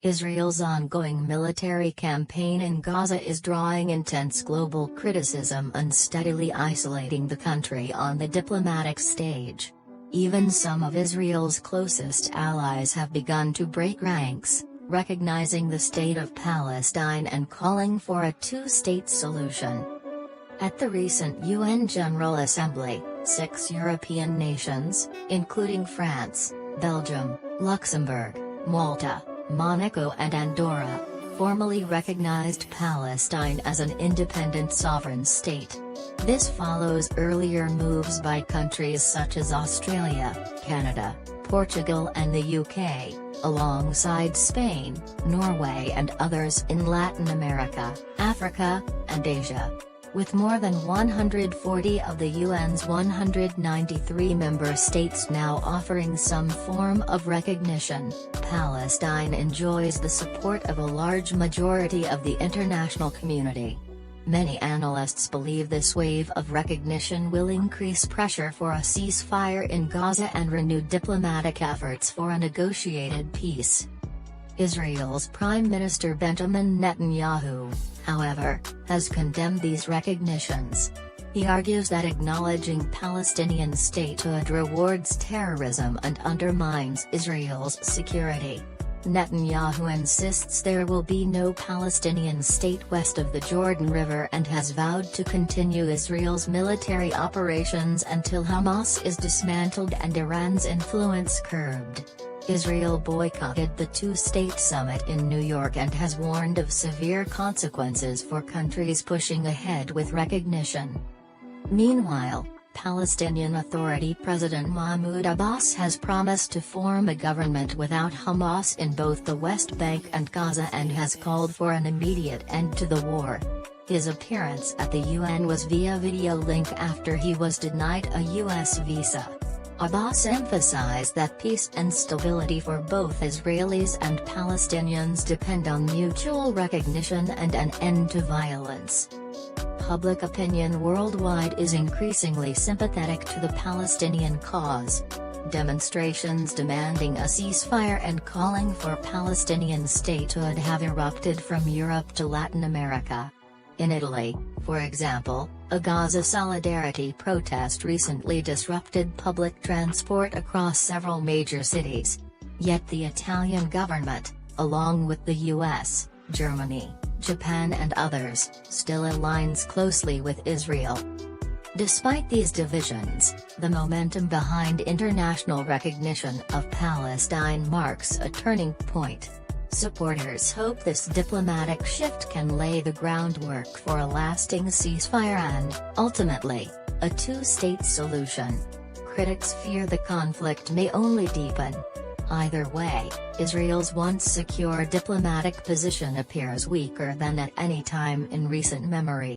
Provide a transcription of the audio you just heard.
Israel's ongoing military campaign in Gaza is drawing intense global criticism and steadily isolating the country on the diplomatic stage. Even some of Israel's closest allies have begun to break ranks, recognizing the state of Palestine and calling for a two-state solution. At the recent UN General Assembly, 6 European nations, including France, Belgium, Luxembourg, Malta, Monaco and Andorra, formally recognized Palestine as an independent sovereign state. This follows earlier moves by countries such as Australia, Canada, Portugal and the UK, alongside Spain, Norway and others in Latin America, Africa, and Asia. With more than 140 of the UN's 193 member states now offering some form of recognition, Palestine enjoys the support of a large majority of the international community. Many analysts believe this wave of recognition will increase pressure for a ceasefire in Gaza and renewed diplomatic efforts for a negotiated peace. Israel's Prime Minister Benjamin Netanyahu, however, has condemned these recognitions. He argues that acknowledging Palestinian statehood rewards terrorism and undermines Israel's security. Netanyahu insists there will be no Palestinian state west of the Jordan River and has vowed to continue Israel's military operations until Hamas is dismantled and Iran's influence curbed. Israel boycotted the two-state summit in New York and has warned of severe consequences for countries pushing ahead with recognition. Meanwhile, Palestinian Authority President Mahmoud Abbas has promised to form a government without Hamas in both the West Bank and Gaza and has called for an immediate end to the war. His appearance at the UN was via video link after he was denied a US visa. Abbas emphasized that peace and stability for both Israelis and Palestinians depend on mutual recognition and an end to violence. Public opinion worldwide is increasingly sympathetic to the Palestinian cause. Demonstrations demanding a ceasefire and calling for Palestinian statehood have erupted from Europe to Latin America. In Italy, for example, a Gaza solidarity protest recently disrupted public transport across several major cities. Yet the Italian government, along with the US, Germany, Japan and others, still aligns closely with Israel. Despite these divisions, the momentum behind international recognition of Palestine marks a turning point. Supporters hope this diplomatic shift can lay the groundwork for a lasting ceasefire and, ultimately, a two-state solution. Critics fear the conflict may only deepen. Either way, Israel's once secure diplomatic position appears weaker than at any time in recent memory.